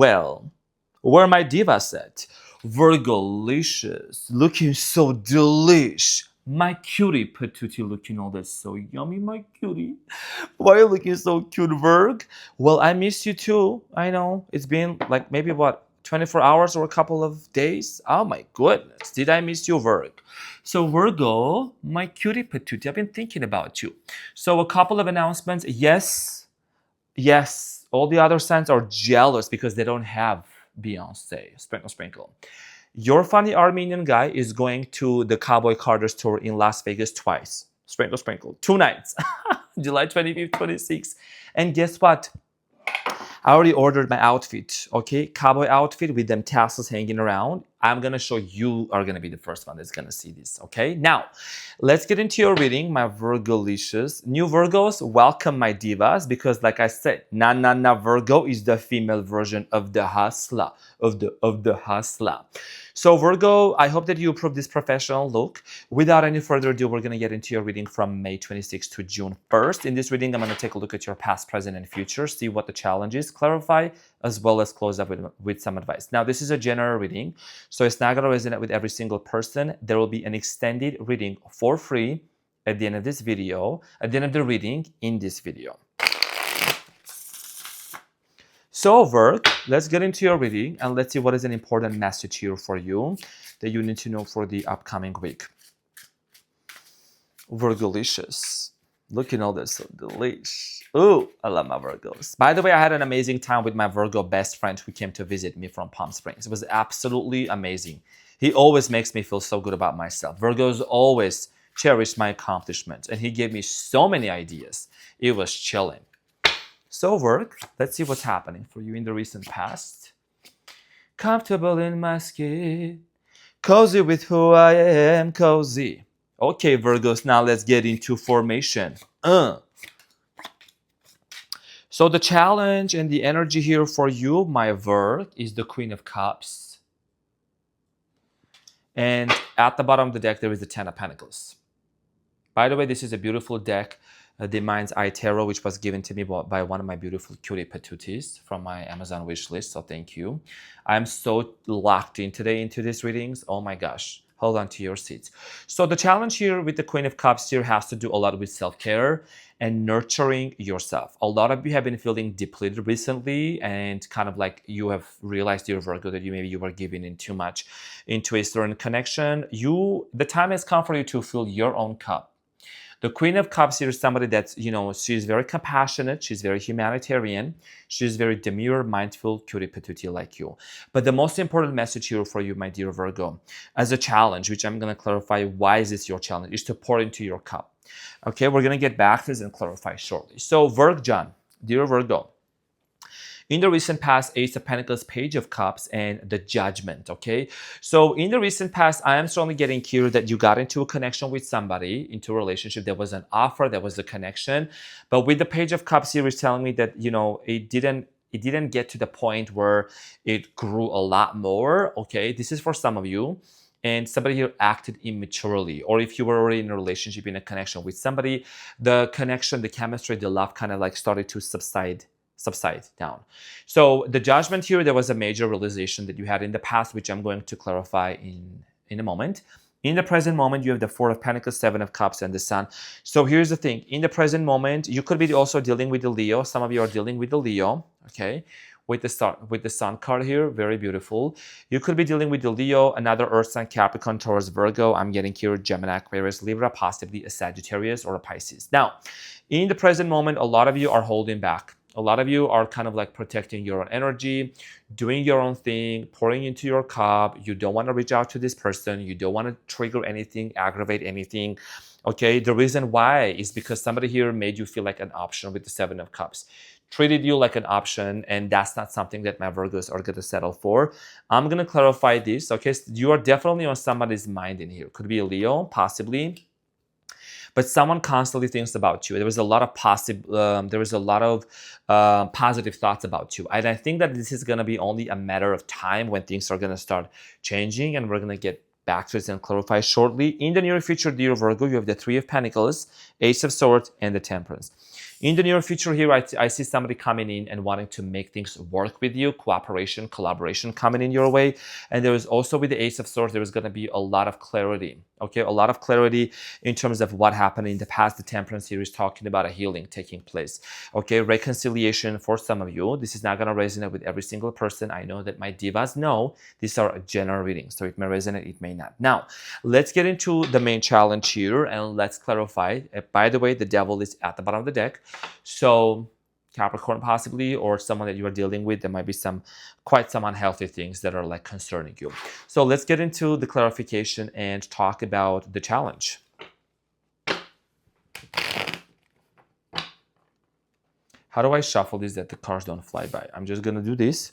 Well, where my divas at? Virgolicious, looking so delish. My cutie patootie looking all that so yummy, my cutie. Why are you looking so cute, Virg? Well, I miss you too. I know. It's been like maybe what, 24 hours or a couple of days? Oh my goodness. Did I miss you, Virg? So Virgo, my cutie patootie, I've been thinking about you. So a couple of announcements. Yes, all the other signs are jealous because they don't have Beyonce. Sprinkle, sprinkle. Your funny Armenian guy is going to the Cowboy Carter's tour in Las Vegas twice. Sprinkle, sprinkle. 2 nights. July 25th, 26th. And guess what? I already ordered my outfit, okay? Cowboy outfit with them tassels hanging around. I'm gonna show you are gonna be the first one that's gonna see this, okay? Now, let's get into your reading, my Virgolicious. New Virgos, welcome my divas, because like I said, na Virgo is the female version of the hustler, of the hustler. So Virgo, I hope that you approve this professional look. Without any further ado, we're going to get into your reading from May 26th to June 1st. In this reading, I'm going to take a look at your past, present, and future, see what the challenge is, clarify, as well as close up with some advice. Now, this is a general reading, so it's not going to resonate with every single person. There will be an extended reading for free at the end of this video, at the end of the reading in this video. So, Virg, let's get into your reading and let's see what is an important message here for you that you need to know for the upcoming week. Virgolicious. Looking all this so delish. Ooh, I love my Virgos. By the way, I had an amazing time with my Virgo best friend who came to visit me from Palm Springs. It was absolutely amazing. He always makes me feel so good about myself. Virgos always cherish my accomplishments, and he gave me so many ideas. It was chilling. So, Virg, let's see what's happening for you in the recent past. Comfortable in my skin, cozy with who I am, cozy. Okay, Virgos, now let's get into formation. So the challenge and the energy here for you, my Virg, is the Queen of Cups. And at the bottom of the deck, there is the Ten of Pentacles. By the way, this is a beautiful deck. The Mind's Eye Tarot, which was given to me by one of my beautiful cutie patooties from my Amazon wish list, so thank you. I'm so locked in today into these readings. Oh my gosh, hold on to your seats. So the challenge here with the Queen of Cups here has to do a lot with self-care and nurturing yourself. A lot of you have been feeling depleted recently and kind of like you have realized, dear Virgo, that maybe you were giving in too much into a certain connection. The time has come for you to fill your own cup. The Queen of Cups here is somebody that's, she's very compassionate, she's very humanitarian, she's very demure, mindful, cutie patootie like you. But the most important message here for you, my dear Virgo, as a challenge, which I'm going to clarify why is this your challenge, is to pour into your cup. Okay, we're going to get back to this and clarify shortly. So, John, dear Virgo, in the recent past, Ace of Pentacles, Page of Cups, and the Judgment, okay? So in the recent past, I am strongly getting here that you got into a connection with somebody, into a relationship. There was an offer, there was a connection. But with the Page of Cups here, is telling me that, it didn't get to the point where it grew a lot more, okay? This is for some of you. And somebody here acted immaturely, or if you were already in a relationship, in a connection with somebody, the connection, the chemistry, the love kind of like started to subside down. So the Judgment here, there was a major realization that you had in the past, which I'm going to clarify in a moment. In the present moment, you have the Four of Pentacles, Seven of Cups, and the Sun. So here's the thing. In the present moment, you could be also dealing with the Leo. Some of you are dealing with the Leo, okay? With the Sun card here, very beautiful. You could be dealing with the Leo, another Earth sign, Capricorn, Taurus, Virgo. I'm getting here Gemini, Aquarius, Libra, possibly a Sagittarius or a Pisces. Now, in the present moment, a lot of you are holding back. A lot of you are kind of like protecting your own energy, doing your own thing, pouring into your cup. You don't want to reach out to this person. You don't want to trigger anything, aggravate anything. Okay, the reason why is because somebody here made you feel like an option with the Seven of Cups. Treated you like an option, and that's not something that my Virgos are going to settle for. I'm going to clarify this, okay? So you are definitely on somebody's mind in here. Could be a Leo, possibly. But someone constantly thinks about you. There was a lot of positive thoughts about you. And I think that this is going to be only a matter of time when things are going to start changing, and we're going to get back to this and clarify shortly. In the near future, dear Virgo, you have the Three of Pentacles, Ace of Swords, and the Temperance. In the near future here, I see somebody coming in and wanting to make things work with you, cooperation, collaboration coming in your way. And there is also with the Ace of Swords, there is going to be a lot of clarity, okay? A lot of clarity in terms of what happened in the past. The Temperance series talking about a healing taking place, okay? Reconciliation for some of you. This is not going to resonate with every single person. I know that my divas know these are general readings, so it may resonate, it may not. Now, let's get into the main challenge here and let's clarify. By the way, the devil is at the bottom of the deck. So Capricorn possibly, or someone that you are dealing with, there might be quite some unhealthy things that are like concerning you. So let's get into the clarification and talk about the challenge. How do I shuffle this that the cards don't fly by? I'm just gonna do this.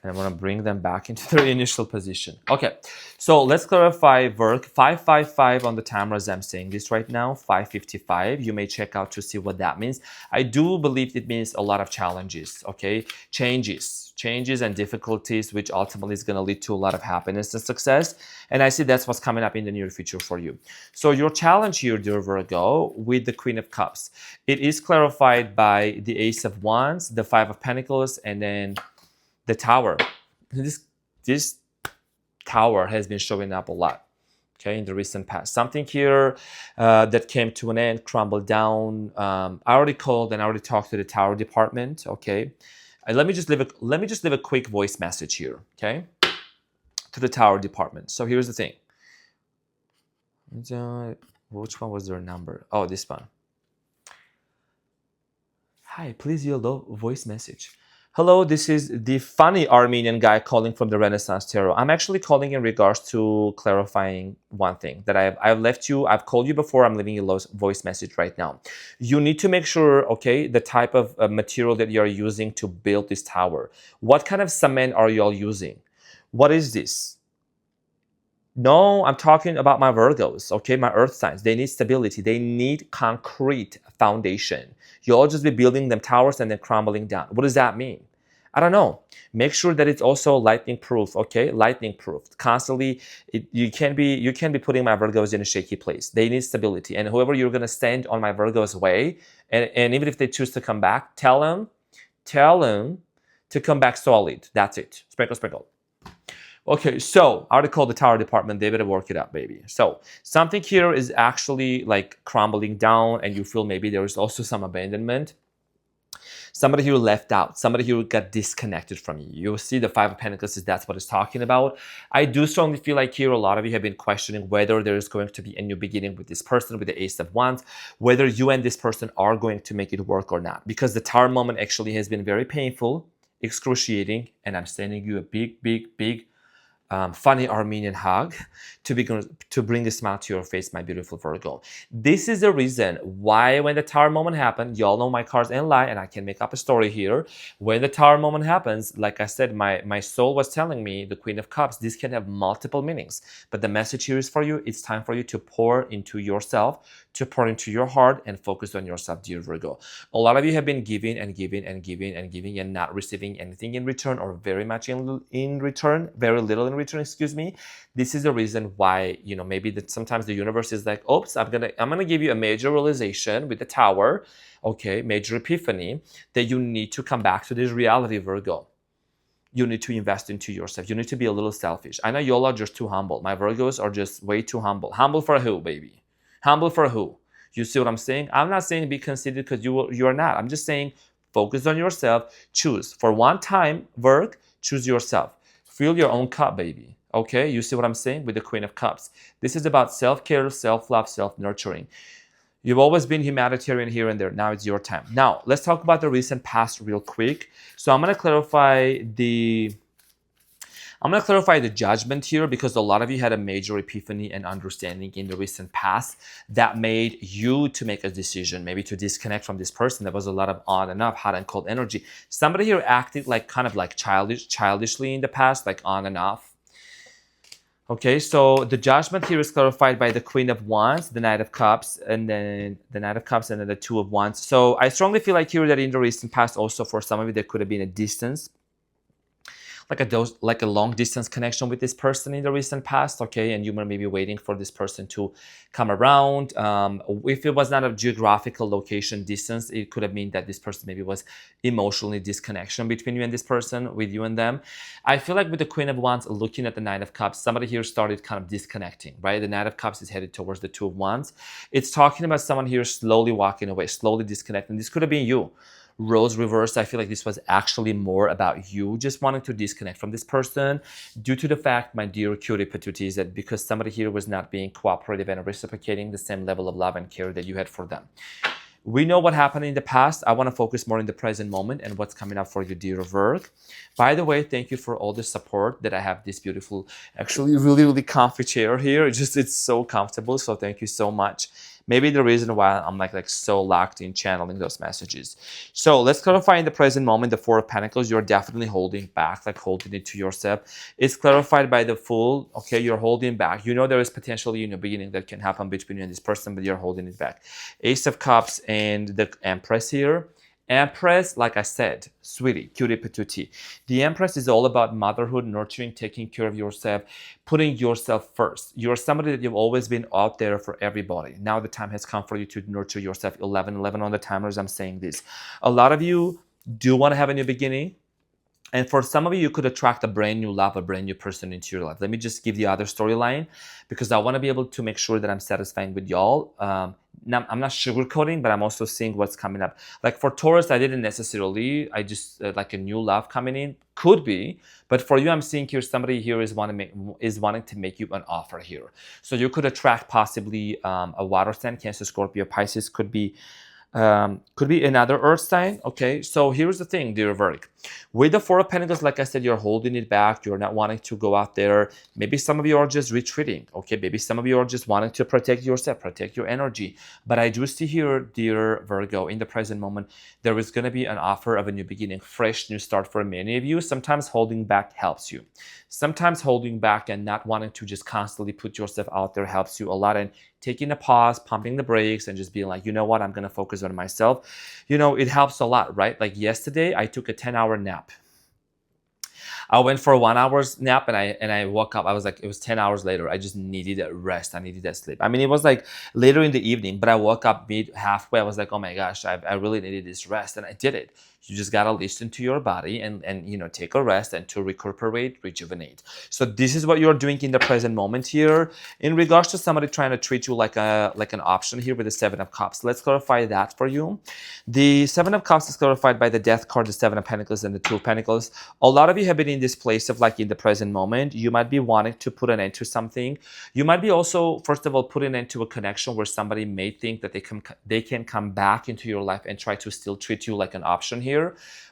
And I'm going to bring them back into their initial position. Okay, so let's clarify Virgo. 555 on the time as I'm saying this right now, 555. You may check out to see what that means. I do believe it means a lot of challenges, okay? Changes and difficulties, which ultimately is going to lead to a lot of happiness and success. And I see that's what's coming up in the near future for you. So your challenge here, dear Virgo, with the Queen of Cups, it is clarified by the Ace of Wands, the Five of Pentacles, and then the Tower. This Tower has been showing up a lot, okay, in the recent past. Something here that came to an end, crumbled down. I already called and I already talked to the Tower department, okay. Let me just leave a quick voice message here, okay, to the Tower department. So here's the thing. Which one was their number? Oh, this one. Hi, please your voice message. Hello, this is the funny Armenian guy calling from the Renaissance Tarot. I'm actually calling in regards to clarifying one thing that I've called you before, I'm leaving you a voice message right now. You need to make sure, okay, the type of material that you're using to build this tower. What kind of cement are you all using? What is this? No, I'm talking about my Virgos, okay, my earth signs. They need stability. They need concrete foundation. You'll just be building them towers and then crumbling down. What does that mean? I don't know. Make sure that it's also lightning proof, okay? Lightning proof. Constantly, you can't be putting my Virgos in a shaky place. They need stability. And whoever you're going to stand on my Virgos' way, and even if they choose to come back, tell them to come back solid. That's it. Sprinkle, sprinkle. Okay, so I already called the Tower department. They better work it out, baby. So something here is actually like crumbling down and you feel maybe there is also some abandonment. Somebody who left out, somebody who got disconnected from you. You'll see the Five of Pentacles is that's what it's talking about. I do strongly feel like here a lot of you have been questioning whether there is going to be a new beginning with this person, with the Ace of Wands, whether you and this person are going to make it work or not. Because the Tower moment actually has been very painful, excruciating, and I'm sending you a big funny Armenian hug to bring a smile to your face, my beautiful Virgo. This is the reason why when the Tower moment happened, y'all know my cards ain't lie, and I can make up a story here. When the Tower moment happens, like I said, my soul was telling me, the Queen of Cups, this can have multiple meanings. But the message here is for you. It's time for you to pour into yourself, to pour into your heart and focus on yourself, dear Virgo. A lot of you have been giving and giving and giving and giving and not receiving anything in return, or very much in return, very little in return, excuse me. This is the reason why, you know, maybe that sometimes the universe is like, oops, I'm gonna give you a major realization with the Tower, okay, major epiphany, that you need to come back to this reality, Virgo. You need to invest into yourself. You need to be a little selfish. I know y'all are just too humble. My Virgos are just way too humble. Humble for who, baby? Humble for who? You see what I'm saying? I'm not saying be conceited because you are not. I'm just saying focus on yourself. Choose. For one time, Virg, choose yourself. Fill your own cup, baby. Okay? You see what I'm saying with the Queen of Cups? This is about self-care, self-love, self-nurturing. You've always been humanitarian here and there. Now it's your time. Now, let's talk about the recent past real quick. So I'm going to clarify the judgment here, because a lot of you had a major epiphany and understanding in the recent past that made you to make a decision, maybe to disconnect from this person. There was a lot of on and off, hot and cold energy. Somebody here acted like kind of like childishly in the past, like on and off. Okay, so the judgment here is clarified by the Queen of Wands, the Knight of Cups, and then the Knight of Cups, and then the Two of Wands. So I strongly feel like here that in the recent past also for some of you there could have been a distance. like a long distance connection with this person in the recent past, okay, and you were maybe waiting for this person to come around. If it was not a geographical location distance, it could have mean that this person maybe was emotionally disconnection between you and this person, with you and them. I feel like with the Queen of Wands looking at the Knight of Cups, somebody here started kind of disconnecting, right? The Knight of Cups is headed towards the Two of Wands. It's talking about someone here slowly walking away, slowly disconnecting. This could have been you. Roles reversed, I feel like this was actually more about you just wanting to disconnect from this person due to the fact, my dear cutie patooties, that because somebody here was not being cooperative and reciprocating the same level of love and care that you had for them. We know what happened in the past. I want to focus more in the present moment and what's coming up for you, dear Virg. By the way, thank you for all the support that I have this beautiful, actually really comfy chair here. It's so comfortable. So thank you so much. Maybe the reason why I'm like so locked in channeling those messages. So let's clarify in the present moment, the Four of Pentacles, you're definitely holding back, like holding it to yourself. It's clarified by the Fool, okay, you're holding back. You know there is potentially in the beginning that can happen between you and this person, but you're holding it back. Ace of Cups and the Empress here. Empress, like I said, sweetie, cutie patootie. The Empress is all about motherhood, nurturing, taking care of yourself, putting yourself first. You're somebody that you've always been out there for everybody. Now the time has come for you to nurture yourself. 11 on the timers, I'm saying this. A lot of you do want to have a new beginning. And for some of you, you could attract a brand new love, a brand new person into your life. Let me just give the other storyline because I want to be able to make sure that I'm satisfying with y'all. Now, I'm not sugarcoating, but I'm also seeing what's coming up. Like for Taurus, I didn't necessarily, I just like a new love coming in. Could be. But for you, I'm seeing here somebody here is wanting to make you an offer here. So you could attract possibly a water sign, Cancer, Scorpio, Pisces, could be another earth sign. Okay, so here's the thing, dear Virg. With the Four of Pentacles, like I said, you're holding it back. You're not wanting to go out there. Maybe some of you are just retreating. Okay, maybe some of you are just wanting to protect yourself, protect your energy. But I do see here, dear Virgo, in the present moment, there is going to be an offer of a new beginning, fresh new start for many of you. Sometimes holding back helps you. Sometimes holding back and not wanting to just constantly put yourself out there helps you a lot. And taking a pause, pumping the brakes, and just being like, you know what, I'm going to focus on myself. You know, it helps a lot, right? Like yesterday, I took a 10-hour nap. I went for a 1 hour's nap and I woke up. I was like, it was 10 hours later. I just needed that rest. I needed that sleep. I mean, it was like later in the evening, but I woke up halfway. I was like, oh my gosh, I really needed this rest. And I did it. You just got to listen to your body and you know, take a rest and to recuperate, rejuvenate. So this is what you're doing in the present moment here. In regards to somebody trying to treat you like an option here with the Seven of Cups, let's clarify that for you. The Seven of Cups is clarified by the Death card, the Seven of Pentacles, and the Two of Pentacles. A lot of you have been in this place of like in the present moment. You might be wanting to put an end to something. You might be also, first of all, putting an end to a connection where somebody may think that they can come back into your life and try to still treat you like an option here.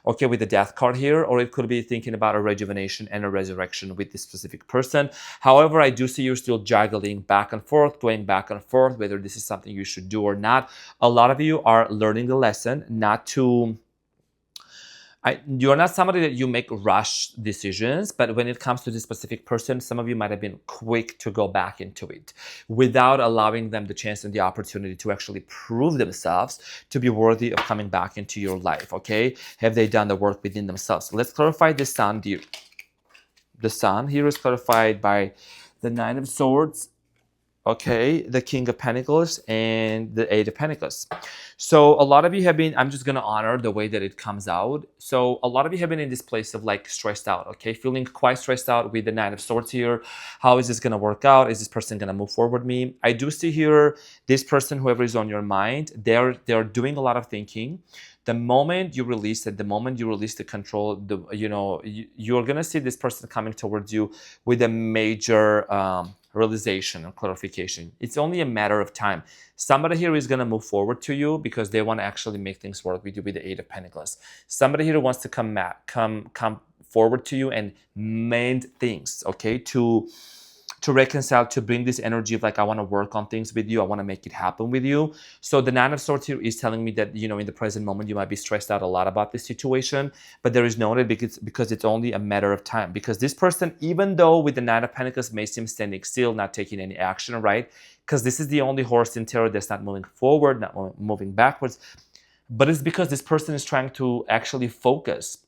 Okay, with the Death card here, or it could be thinking about a rejuvenation and a resurrection with this specific person. However, I do see you still juggling back and forth, going back and forth, whether this is something you should do or not. A lot of you are learning the lesson not to... you're not somebody that you make rush decisions, but when it comes to this specific person, some of you might have been quick to go back into it without allowing them the chance and the opportunity to actually prove themselves to be worthy of coming back into your life, okay? Have they done the work within themselves? So let's clarify the Sun, dear. The Sun here is clarified by the Nine of Swords, okay, the King of Pentacles, and the Eight of Pentacles. So a lot of you have been, I'm just going to honor the way that it comes out. So a lot of you have been in this place of like stressed out, okay, feeling quite stressed out with the Nine of Swords here. How is this going to work out? Is this person going to move forward with me? I do see here this person, whoever is on your mind, they're doing a lot of thinking. The moment you release it, the moment you release the control, you're going to see this person coming towards you with a major realization and clarification. It's only a matter of time. Somebody here is going to move forward to you because they want to actually make things work with you with the Eight of Pentacles. Somebody here wants to come forward to you and mend things, okay, to reconcile, to bring this energy of like, I want to work on things with you. I want to make it happen with you. So the Nine of Swords here is telling me that, you know, in the present moment, you might be stressed out a lot about this situation, but there is no need because it's only a matter of time. Because this person, even though with the Nine of Pentacles may seem standing still, not taking any action, right? Because this is the only horse in tarot that's not moving forward, not moving backwards. But it's because this person is trying to actually focus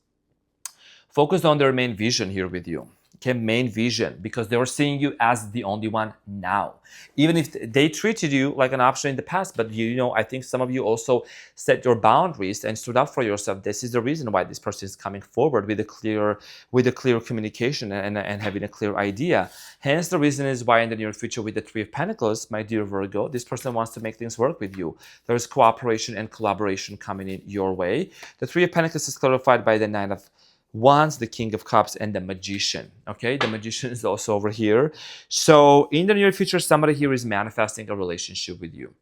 Focus on their main vision here with you. Okay, main vision, because they were seeing you as the only one now. Even if they treated you like an option in the past, but I think some of you also set your boundaries and stood up for yourself. This is the reason why this person is coming forward with a clear communication and having a clear idea. Hence, the reason is why in the near future with the Three of Pentacles, my dear Virgo, this person wants to make things work with you. There's cooperation and collaboration coming in your way. The Three of Pentacles is clarified by the Nine of Wands, the King of Cups, and the Magician. Okay, the Magician is also over here. So in the near future, somebody here is manifesting a relationship with you.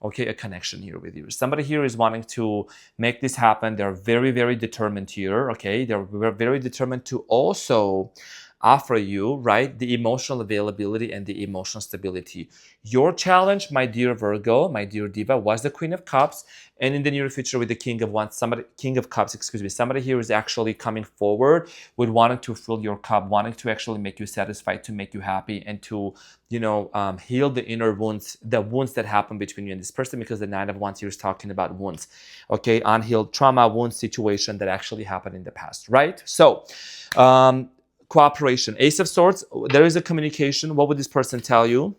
Okay, a connection here with you. Somebody here is wanting to make this happen. They're very, very determined here. Okay, they're very determined to also offer you, right, the emotional availability and the emotional stability. Your challenge, my dear Virgo, my dear Diva, was the Queen of Cups, and in the near future with the King of Cups, somebody here is actually coming forward with wanting to fill your cup, wanting to actually make you satisfied, to make you happy, and to heal the inner wounds, the wounds that happen between you and this person, because the Nine of Wands here is talking about wounds, okay, unhealed trauma, wound situation that actually happened in the past, right? So, cooperation, Ace of Swords, there is a communication. What would this person tell you?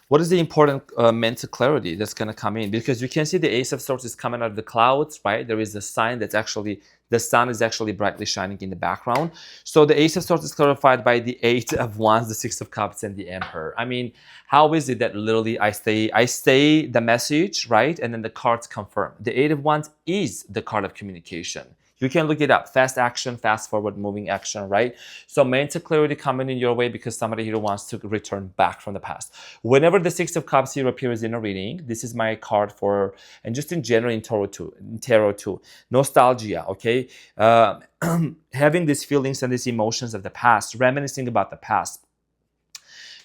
What is the important mental clarity that's going to come in? Because you can see the Ace of Swords is coming out of the clouds, right? There is a sign that's actually, the sun is actually brightly shining in the background. So the Ace of Swords is clarified by the Eight of Wands, the Six of Cups, and the Emperor. I mean, how is it that literally I say the message, right? And then the cards confirm. The Eight of Wands is the card of communication. You can look it up. Fast action, fast forward moving action, right? So mental clarity coming in your way because somebody here wants to return back from the past. Whenever the Six of Cups here appears in a reading, this is my card for, and just in general in tarot too, nostalgia, okay? Having these feelings and these emotions of the past, reminiscing about the past,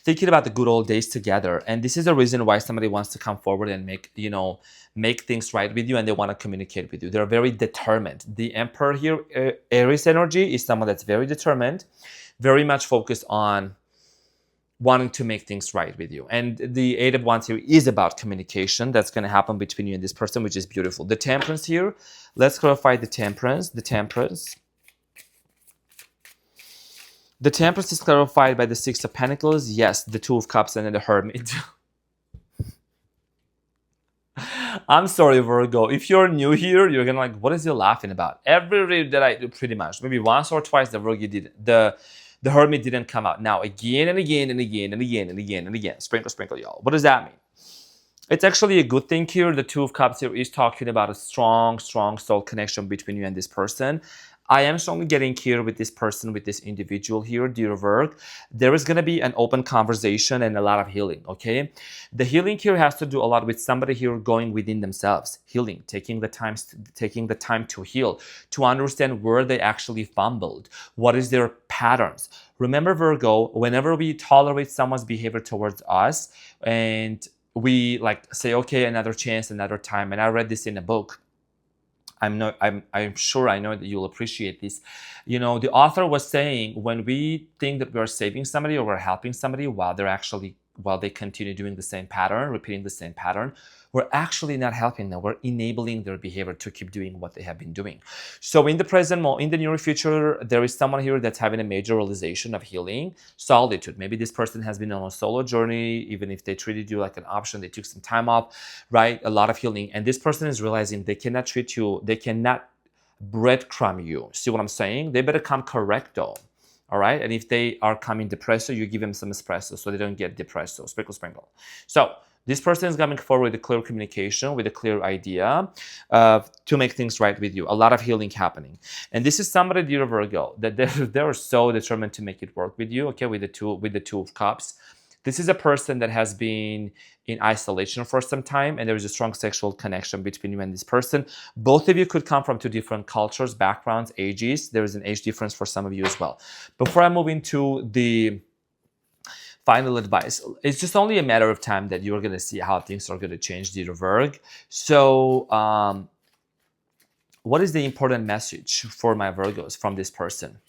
thinking about the good old days together. And this is the reason why somebody wants to come forward and make things right with you, and they want to communicate with you. They're very determined. The Emperor here, Aries energy, is someone that's very determined, very much focused on wanting to make things right with you. And the Eight of Wands here is about communication that's going to happen between you and this person, which is beautiful. The Temperance here, let's clarify the Temperance. The Temperance is clarified by the Six of Pentacles. Yes, the Two of Cups, and then the Hermit. I'm sorry, Virgo. If you're new here, you're gonna what is he laughing about? Every read that I do, pretty much, maybe once or twice, the Virgo did the Hermit didn't come out. Now again and again and again and again and again and again. Sprinkle, sprinkle, y'all. What does that mean? It's actually a good thing here. The Two of Cups here is talking about a strong, strong soul connection between you and this person. I am strongly getting here with this person, with this individual here, dear Virgo. There is going to be an open conversation and a lot of healing, okay? The healing here has to do a lot with somebody here going within themselves, healing, taking the time to heal, to understand where they actually fumbled, what is their patterns. Remember, Virgo, whenever we tolerate someone's behavior towards us and we say, okay, another chance, another time, and I read this in a book, I'm sure I know that you'll appreciate this. The author was saying, when we think that we're saving somebody or we're helping somebody while they continue doing the same pattern, repeating the same pattern, we're actually not helping them. We're enabling their behavior to keep doing what they have been doing. So in the present moment, in the near future, there is someone here that's having a major realization of healing, solitude. Maybe this person has been on a solo journey. Even if they treated you like an option, they took some time off, right? A lot of healing. And this person is realizing they cannot treat you, they cannot breadcrumb you. See what I'm saying? They better come correcto. All right. And if they are coming depresso, you give them some espresso so they don't get depresso. Sprinkle, sprinkle. So this person is coming forward with a clear communication, with a clear idea to make things right with you. A lot of healing happening. And this is somebody, dear Virgo, that they're so determined to make it work with you, okay, with the Two of Cups. This is a person that has been in isolation for some time, and there is a strong sexual connection between you and this person. Both of you could come from two different cultures, backgrounds, ages. There is an age difference for some of you as well. Before I move into the final advice, it's just only a matter of time that you're going to see how things are going to change, dear Virgo. So what is the important message for my Virgos from this person?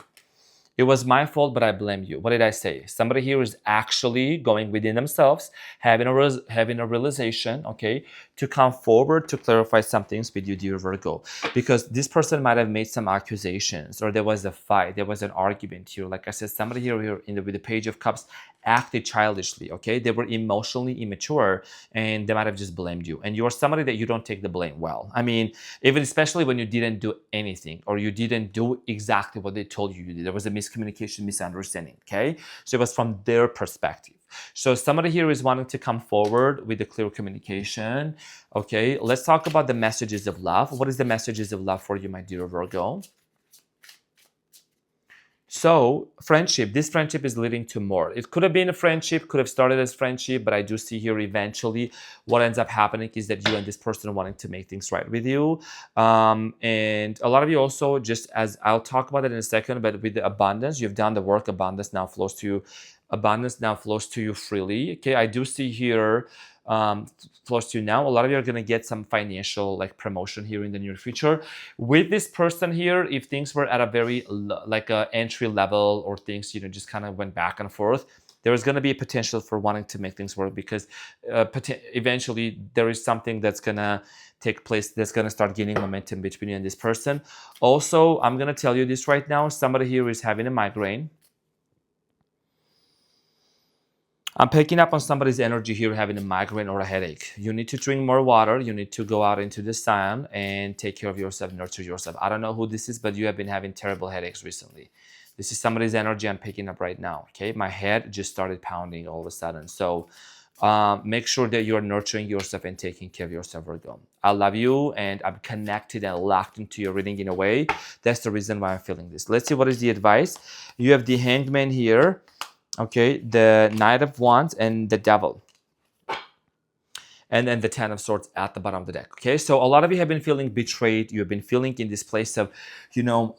It was my fault, but I blame you. What did I say? Somebody here is actually going within themselves, having a realization, okay, to come forward to clarify some things with you, dear Virgo. Because this person might have made some accusations, or there was a fight, there was an argument here. Like I said, somebody here with the Page of Cups acted childishly, okay? They were emotionally immature, and they might have just blamed you. And you're somebody that you don't take the blame well. I mean, even especially when you didn't do anything, or you didn't do exactly what they told you to do. There was a miscommunication, misunderstanding, okay? So it was from their perspective. So somebody here is wanting to come forward with a clear communication, okay? Let's talk about the messages of love. What is the messages of love for you, my dear Virgo? So friendship, this friendship is leading to more. It could have been a friendship, could have started as friendship, but I do see here eventually what ends up happening is that you and this person are wanting to make things right with you. And a lot of you also, just as I'll talk about it in a second, but with the abundance, you've done the work, abundance now flows to you. Abundance now flows to you freely. Okay, I do see here flows to you now. A lot of you are going to get some financial like promotion here in the near future. With this person here, if things were at a very like a entry level, or things, you know, just kind of went back and forth, there is going to be a potential for wanting to make things work, because eventually there is something that's going to take place that's going to start gaining momentum between you and this person. Also, I'm going to tell you this right now. Somebody here is having a migraine. I'm picking up on somebody's energy here having a migraine or a headache. You need to drink more water. You need to go out into the sun and take care of yourself, nurture yourself. I don't know who this is, but you have been having terrible headaches recently. This is somebody's energy I'm picking up right now, okay? My head just started pounding all of a sudden. So make sure that you're nurturing yourself and taking care of yourself, Virgo. I love you, and I'm connected and locked into your reading in a way. That's the reason why I'm feeling this. Let's see what is the advice. You have the Hanged here. Okay, the Knight of Wands and the Devil. And then the Ten of Swords at the bottom of the deck. Okay, so a lot of you have been feeling betrayed. You have been feeling in this place of, you know,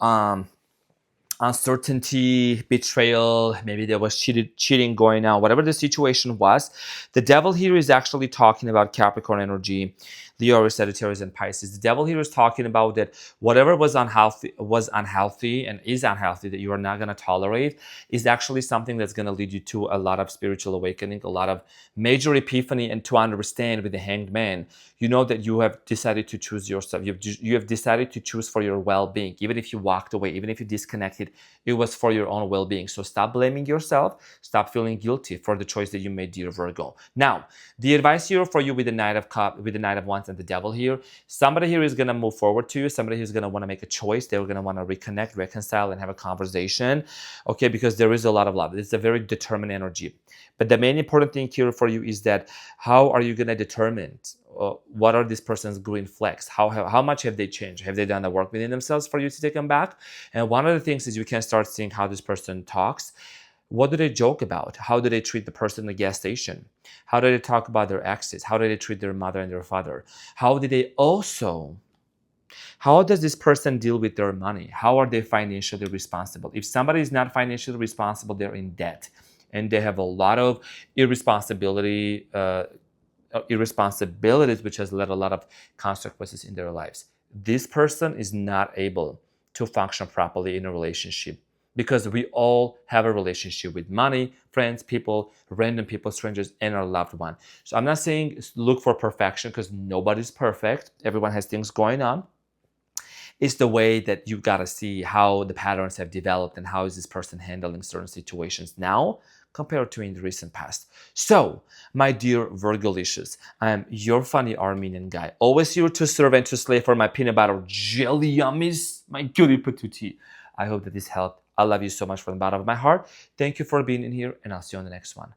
uncertainty, betrayal. Maybe there was cheating going on. Whatever the situation was, the Devil here is actually talking about Capricorn energy, Leo, Sagittarius, and Pisces. The Devil here is talking about that whatever was unhealthy and is unhealthy that you are not going to tolerate is actually something that's going to lead you to a lot of spiritual awakening, a lot of major epiphany, and to understand with the Hanged Man, you know that you have decided to choose yourself. You have decided to choose for your well-being. Even if you walked away, even if you disconnected, it was for your own well-being. So stop blaming yourself. Stop feeling guilty for the choice that you made, dear Virgo. Now, the advice here for you with the Knight of Cups, with the Knight of Wands and the Devil here, somebody here is going to move forward to you. Somebody who's going to want to make a choice. They're going to want to reconnect, reconcile, and have a conversation. Okay, because there is a lot of love. It's a very determined energy. But the main important thing here for you is that how are you going to determine what are this person's green flags? How much have they changed? Have they done the work within themselves for you to take them back? And one of the things is you can start seeing how this person talks. What do they joke about? How do they treat the person in the gas station? How do they talk about their exes? How do they treat their mother and their father? How does this person deal with their money? How are they financially responsible? If somebody is not financially responsible, they're in debt, and they have a lot of irresponsibilities, which has led a lot of consequences in their lives. This person is not able to function properly in a relationship, because we all have a relationship with money, friends, people, random people, strangers, and our loved one. So I'm not saying look for perfection, because nobody's perfect. Everyone has things going on. It's the way that you gotta see how the patterns have developed and how is this person handling certain situations now compared to in the recent past. So, my dear Virgolicious, I am your funny Armenian guy, always here to serve and to slay for my peanut butter jelly yummies, my cutie patootie. I hope that this helped. I love you so much from the bottom of my heart. Thank you for being in here, and I'll see you on the next one.